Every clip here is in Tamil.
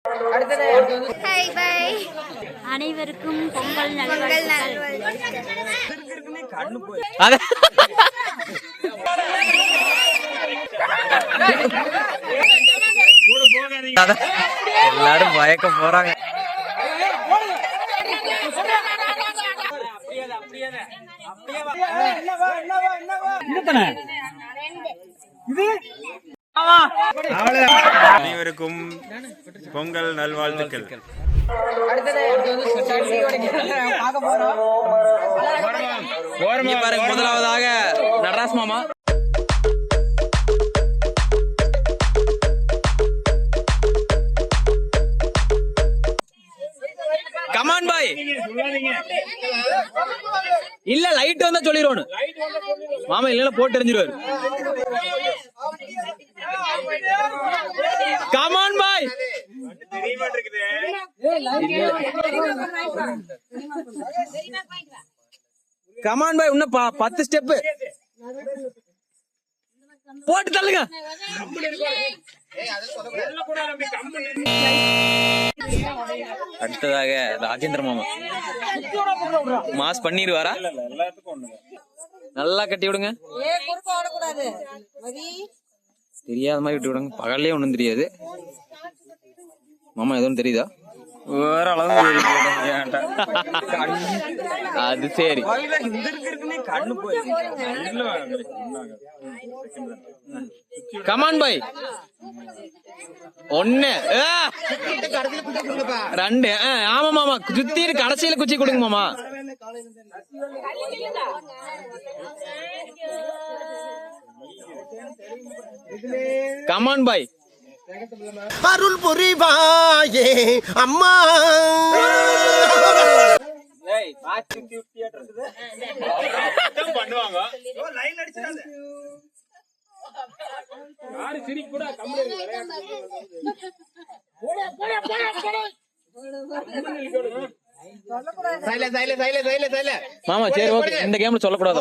Hi by. அனைவருக்கும் பொங்கல் நல்வாழ்த்துக்கள். எல்லாரும் பயக்க போறாங்க. அனைவருக்கும் பொங்கல் நல்வாழ்த்துக்கள். முதலாவதாக நடராஜ் மாமா. கமான் பாய். இல்ல லைட் வந்தா சொல்லிடுவோம் மாமா, இல்ல போட்டு எரிஞ்சிருவாரு. கமான் பாய். கமான் பாய், இன்னும் 10 ஸ்டெப் போட்டு தள்ளுங்க. அடுத்ததாக ராஜேந்திர மாமா மாஸ் பண்ணிடுவாரா? நல்லா கட்டி விடுங்க. தெரியாத மாதிரி விட்டு விடுங்க. பகல்லே ஒண்ணும் தெரியாது. மாமா எதுவும் தெரியுதா? வேற அளவு அது சரி. கமான் பாய். 1 2. ஆமா மாமா, சுத்தி கடைசியில குச்சி கொடுங்க மாமா. கமான் பாய். அருள் புரிவாயே அம்மா. மாமா சரி ஓகே, இந்த கேம்ல சொல்லக்கூடாது.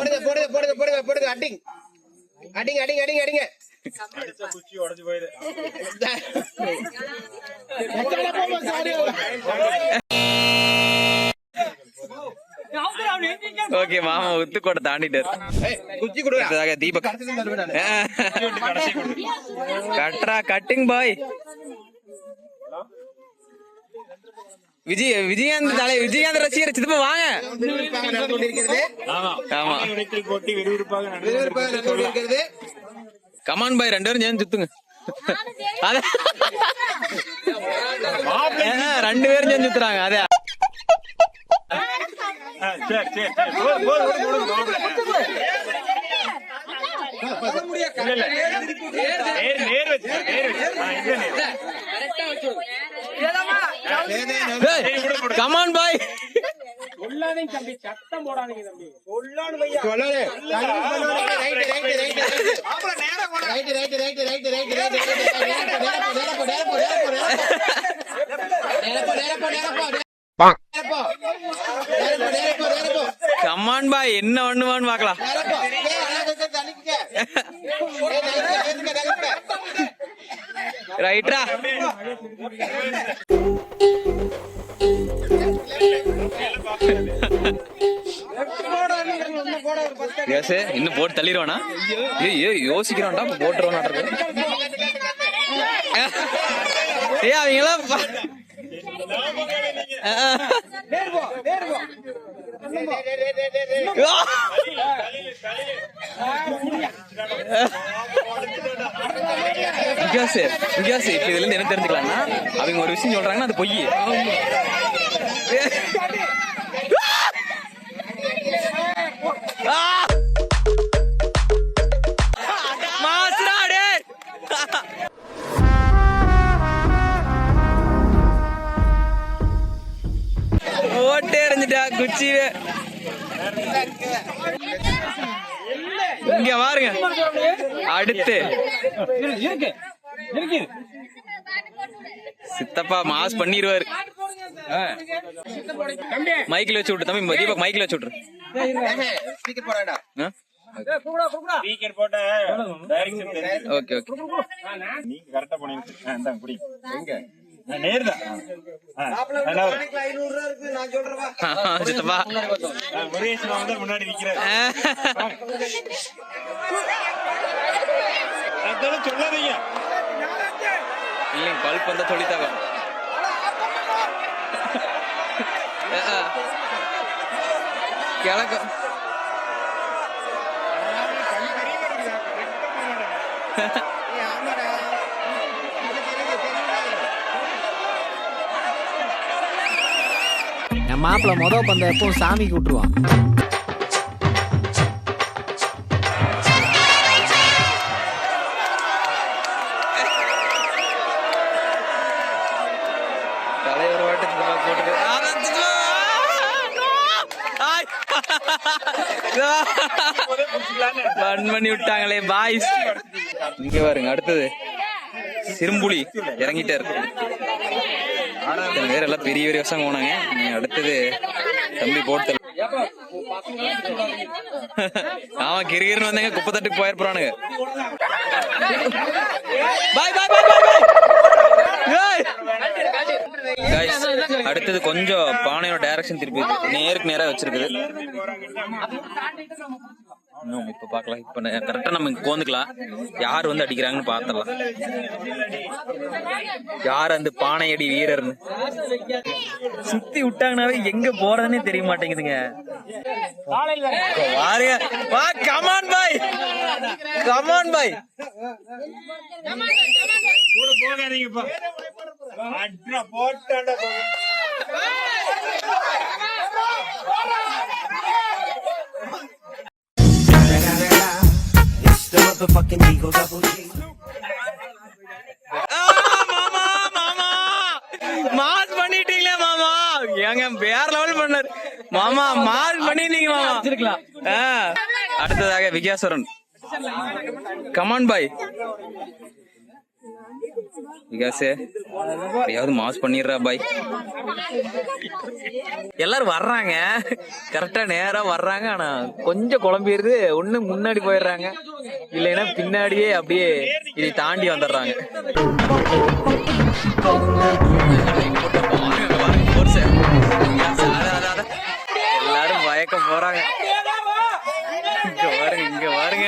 அடிங்க அடிங்க அடிங்க அடிங்க அடிங்க. ஓகே மாமா உத்துக்கோட்டை தாண்டிட்டாரு. தீபக் கட்ரா கட்டிங் பாய். விஜயகாந்த் ரசிகர் சித்தப்பா வாங்க. ஆமா கமான் பாய், 2 பேரும் சேர்ந்து சுத்துங்க. 2 பேரும் சேர்ந்து சுத்துறாங்க. அதே கமான் பாய். சத்தம் போடாதீங்க தம்பி. கமான் பாய், என்ன பண்ணுவான்னு பாக்கலாம். ரைட்ரா. இன்னும் போட்டு தள்ளிடுவானா? யோசிக்கிறான்டா, போட்டுருவானா? அவங்களாம் இப்ப இதுல இருந்து என்ன தெரிஞ்சுக்கலாம்னா, அவங்க ஒரு விஷயம் சொல்றாங்கன்னா அது பொய். ஓட்டே எறிஞ்சிட்டா குச்சி. இங்க பாருங்க. அடுத்து சித்தப்பா மாஸ் பண்ணிடுவாரு. மைக்கில் வச்சு விட்டு தம்பி. தீபக் மைக்கில் வச்சு விட்டுரு. Okay okay. நீங்க கரெக்டா போனீங்க. சித்தப்பா முன்னாடி நிக்கிறேன் சொல்லாதீங்க இல்லைங்க பல்ப் வந்தா சொல்லித்தாங்க கிழக்கு என் மாப்பிள்ள பந்த எப்பவும் சாமிக்கு விட்டுருவான். தலைவர் வாட்டு போட்டு பண்ணி விட்டாங்களே பாய்ஸ். இங்க பாருங்க அடுத்தது சிறும்புலி இறங்கிட்டே இருக்கு. வேற எல்லாம் பெரிய பெரிய வருஷம் போனாங்க. அடுத்தது தம்பி போட்டு ஆமா கிரிகிரின்னு வந்தாங்க குப்பை தட்டுக்கு போயிருப்பானுங்க. பாய் பாய் பாய் பாய் கைஸ். அடுத்தது கொஞ்சம் பானையோட டைரக்ஷன் திருப்பி நேருக்கு நேரா வச்சிருக்குது. இன்னும் இப்ப பாக்கலாம். இப்ப கரெக்டா நம்ம இங்க கோந்துக்கலாம். யார் வந்து அடிக்கிறாங்கன்னு பாத்திரலாம். யார் அந்த பானையடி வீரர்னு சுத்தி விட்டாங்கனாவே எங்க போறதுன்னே தெரிய மாட்டேங்குதுங்க. வா கமான் பாய் கமான் பாய். கூட போகாதீங்கப்பா போட்டாண்டா மாஸ் பண்ணிட்டீங்களே மாமா. ஏங்க வேற லெவல் பண்ணாரு மாமா. மாஸ் பண்ணிட்டீங்க மாமா. அடுத்ததாக விகாசுரன் கமான் பாய். விகாசே எப்படியாவது மாஸ் பண்ணிடுறா பாய். எல்லாரும் வர்றாங்க கரெக்டா நேரா வர்றாங்க. ஆனா கொஞ்சம் குழம்பிடுது. ஒண்ணு முன்னாடி போயிடுறாங்க இல்லைன்னா பின்னாடியே அப்படியே இதை தாண்டி வந்துடுறாங்க. எல்லாரும் பயக்க போறாங்க. இங்க பாருங்க இங்க பாருங்க.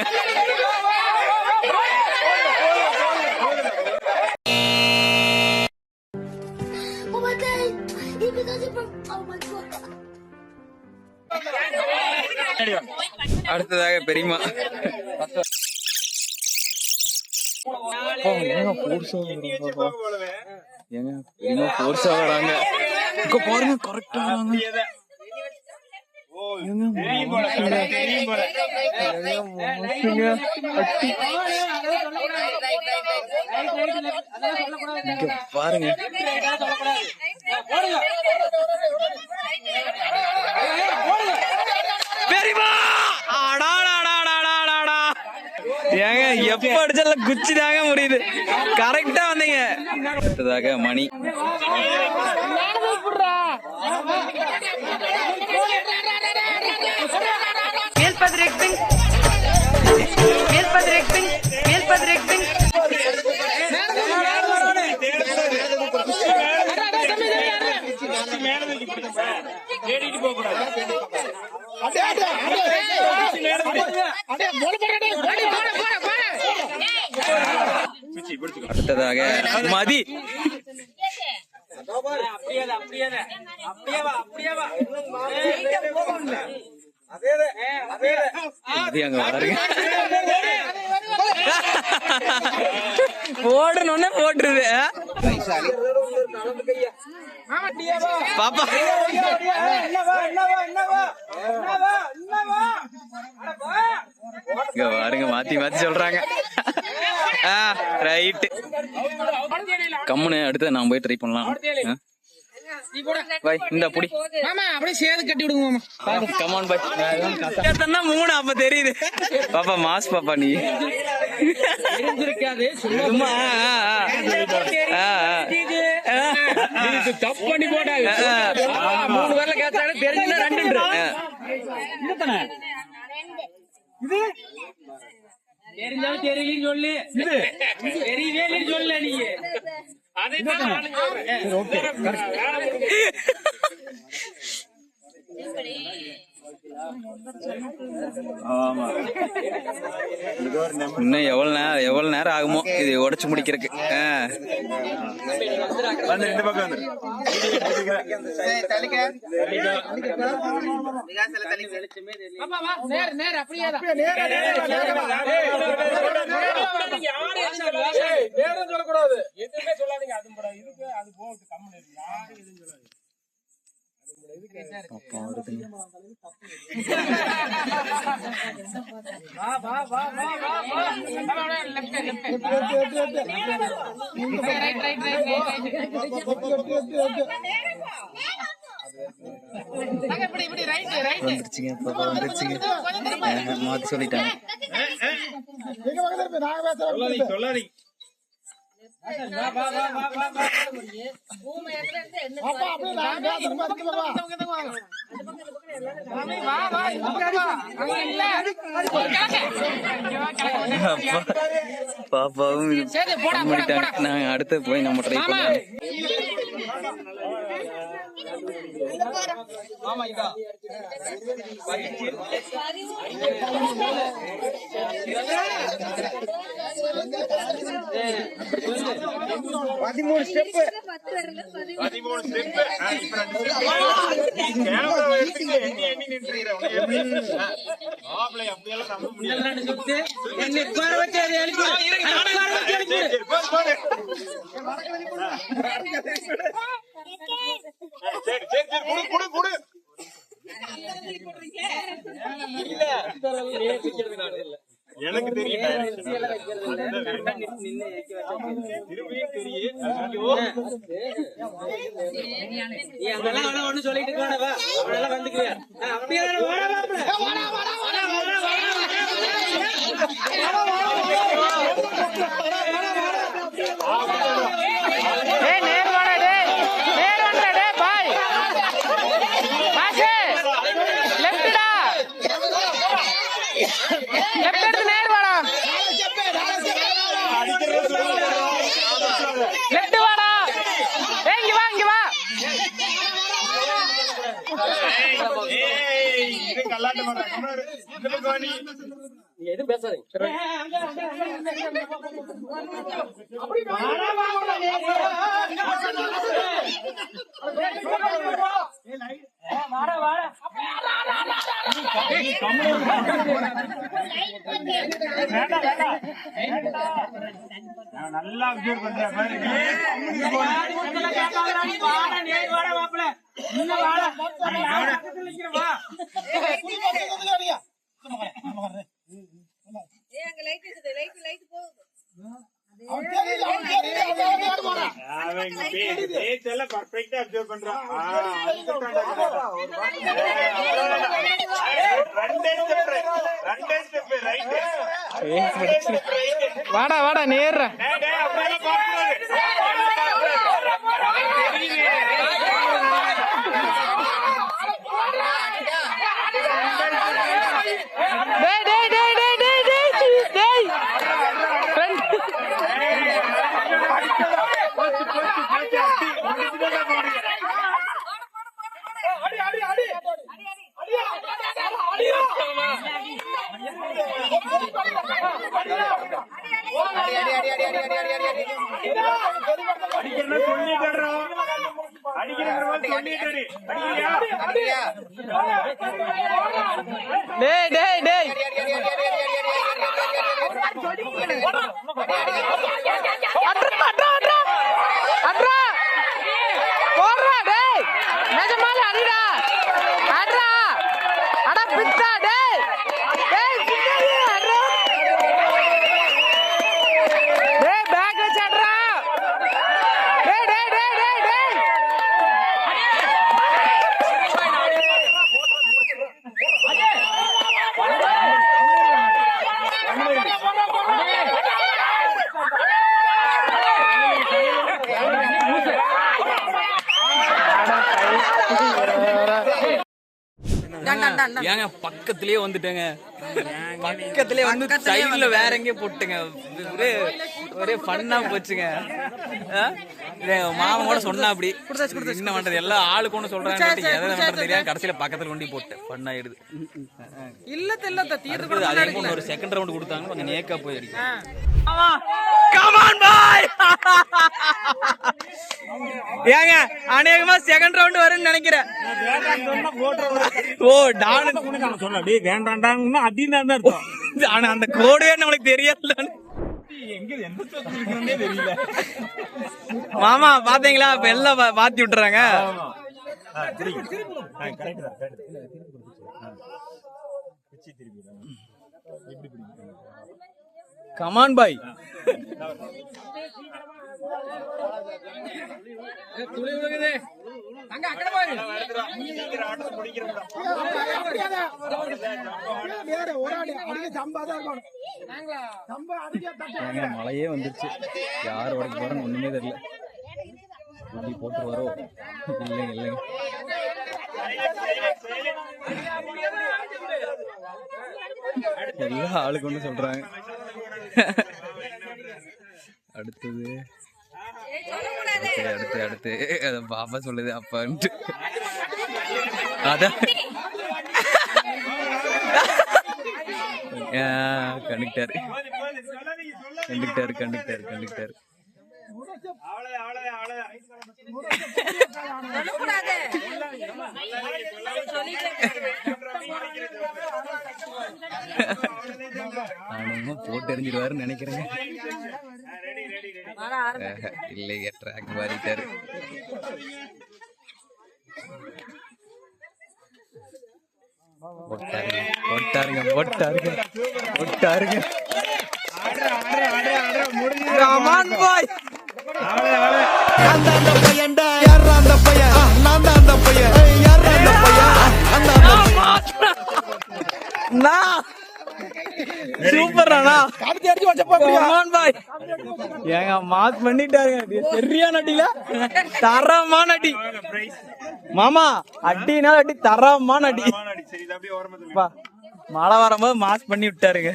அடுத்ததாக பெரியமா வராங்க. பாருங்க கரெக்டா பாருங்க. ஏங்க எப்ப அடிச்சாலும் குச்சி தாங்க முடியுது. கரெக்டா வந்தீங்க. அடுத்ததாக மணி அடுத்ததாக மதி போடணும்னே போட்டுருது பாப்பா. இங்க பாருங்க மாத்தி மாத்தி சொல்றாங்க. ரைட் கம்முன்னு அடுத்து நான் போய் ட்ரை பண்ணலாம். பாய் இந்த புடி அப்படியே சேது கட்டி விடுங்க. கமான் பாய். 3 அப்ப தெரியுது பாப்பா. மாஸ் பாப்பா நீ சும்மா தப்பு பண்ணி போட்டாங்க. 3 பேர்ல கேட்டாங்க தெரிஞ்சுன்னா 2 தெரிஞ்சாலும் தெரியலன்னு சொல்லு. தெரியவே சொல்லல நீங்க இன்னும் எவ்வளவு நேரம் ஆகுமோ இது உடைச்சு முடிக்கிறதுக்கு. வந்து இந்த பக்கம் வந்து சொல்லக்கூடாது, எதுவுமே சொல்லாதீங்க. அது இதுக்கு அது போகுது கம்மி யாரும் எதுவும் சொல்லாது. மாத்தி சொல்லிட்டாங்க. சொல்லாதீங்க. பாப்பாவும் நாங்க அடுத்து போய் நம்ம ட்ரை பண்ணலாம். எனக்கு தெரியும் ஒண்ணு சொல்லிட்டு வந்துக்குவியா அப்படியே எதுவும் பேசாதீங்க. நல்லா அப்சர்வ் பண்றேன் பர்ஃபெக்டா அப்சர்வ் பண்றான். வாடா வாடா நேர்ற ஏங்க பக்கத்திலேயே வந்துட்டேங்க. பக்கத்திலேயே வந்து சைடுல வேற எங்கேயே போட்டுங்க. ஒரே ஃபன்னா போச்சுங்க. மாமா கூட சொன்னா அப்படி என்ன பண்றது, எல்லாம் ஆளுக்கு ஒண்ணு சொல்றாங்க, எதை பண்றது தெரியாது. கடைசியில பக்கத்துல கொண்டு போட்டேன். ஃபன் ஆயிடுது. அதே போல ஒரு செகண்ட் ரவுண்ட் கொடுத்தாங்க, கொஞ்சம் நேக்கா போயிருக்கு. ஏங்க அநேகமா செகண்ட் ரவுண்ட் வரும்னு நினைக்கிறேன். ஓ டான் சொல்ல அப்படியே வேண்டாண்டாங்கன்னா அப்படின்னு அர்த்தம். ஆனா அந்த கோடே நம்மளுக்கு தெரியல. எங்க எந்த சொல்றதுன்னே தெரியல. மாமா பாத்தீங்களா, இப்ப எல்லாம் மாத்தி விட்டுறாங்க. கமான் பாய். மழையே வந்துருச்சு. யார் உடைக்க போறோன்னு ஒண்ணுமே தெரியல. இப்படி போட்டு வரோம். இல்லைங்க இல்லைங்க. எல்லா ஆளுக்கு ஒண்ணு சொல்றாங்க. அடுத்தது அடுத்து அடுத்து அத பாப்பா சொல்லுது அப்பான்ட்டு. அதான் கண்டுக்கிட்டாரு கண்டுக்கிட்டாரு கண்டுக்கிட்டாரு கண்டுக்கிட்டாரு. போட்டு எறிஞ்சிடுவாருன்னு நினைக்கிறேங்க. இல்லைங்க ட்ராக் மாறிட்டாரு. போட்டாருங்க போட்டாருங்க போட்டாருங்க. கமான் பாய். அந்த பையன்டா யாரா அந்த பையன், நான் தான் அந்த பையன், யாரா அந்த பையன், அந்த சூப்பர் அண்ணா. கமான் பாய். ஏங்க மாஸ் பண்ணிட்டாருங்க. சரியான அடியில தரமான அடி மாமா. அடினா அடி தரமான அடி. மழை வரும்போது மாஸ் பண்ணி விட்டாருங்க.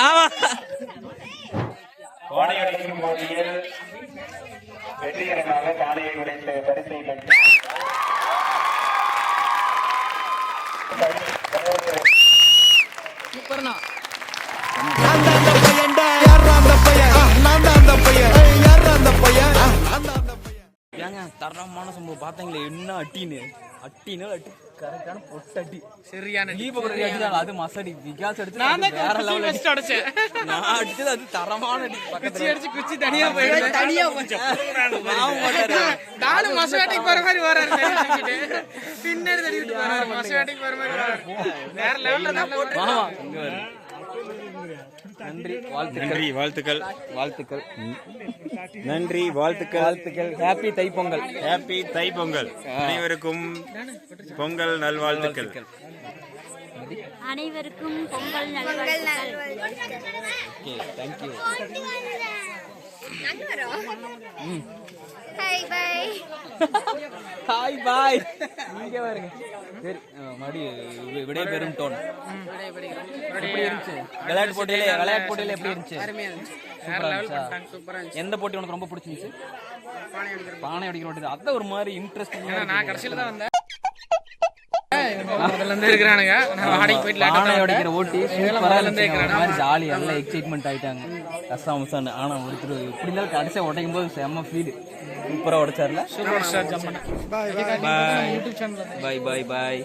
ஆமா வெற்றிகரமாக பானையை உடைத்து பரிசை பெற்று அந்த பையன்டா யாரா அந்த பையன், நான் தான் அந்த பையன், யாரா அந்த பையன், அந்த பையன். ஏங்க தரமான சம்பவம் பாத்தீங்களா, என்ன அட்டின்னு அட்டினா அட்டி கரெக்டான பொட்டடி. சரியான தீபக் அடி தான். அது மசடி விகாஸ் அடிச்சு வேற லெவல்ல அடிச்சேன். நான் அடிச்சது அது தரமான அடி. பக்கத்துல அடிச்சு குச்சி தனியா போயிடுச்சு. தனியா போச்சு. பாவம் மாட்டாரு. நானும் மசவேட்டைக்கு போற மாதிரி வராரு. பின்னாடி தடிட்டு வராரு. மசவேட்டைக்கு போற மாதிரி வராரு. வேற லெவல்ல தான் போட்டு. வாமா இங்க வர. நன்றி வாழ்த்துக்கள் வாழ்த்துக்கள் நன்றி வாழ்த்துக்கள் வாழ்த்துக்கள். ஹாப்பி தைப்பொங்கல். ஹாப்பி தைப்பொங்கல். அனைவருக்கும் பொங்கல் நல்வாழ்த்துக்கள். அனைவருக்கும் பொங்கல் நல்வாழ்த்துக்கள். Okay thank you. Hi by. Hi bye. இங்க பாருங்க. சரி மடி விடை பெரும் டோன். எப்படி இருந்துச்சு விளையாட்டு போட்டியில எப்படி இருந்துச்சு? அருமையா இருந்துச்சு. சூப்பரா இருந்துச்சு. எந்த போட்டி உனக்கு ரொம்ப பிடிச்சிருந்துச்சு? பானை அடிக்கிற போட்டி. அத ஒரு மாதிரி இன்ட்ரெஸ்டிங். நான் கடைசில தான் வந்தேன். முதல்ல இருந்து இருக்கறானுங்க. நான் வாடகைக்கு போய் பானை அடிக்கிற ஓட்டி சூப்பரா இருந்துச்சு. மாதிரி ஜாலி எல்லாம் எக்ஸைட்மென்ட் ஆயிட்டாங்க. கசாமசான. ஆனா ஒருத்தர் இப்படி இருந்தாலும் கடைசியா உடைக்கும் போது செம்ம ஃபீல். சூப்பரா உடைச்சார்ல. சூப்பர் ஸ்டார் ஜம்மன். Bye bye by.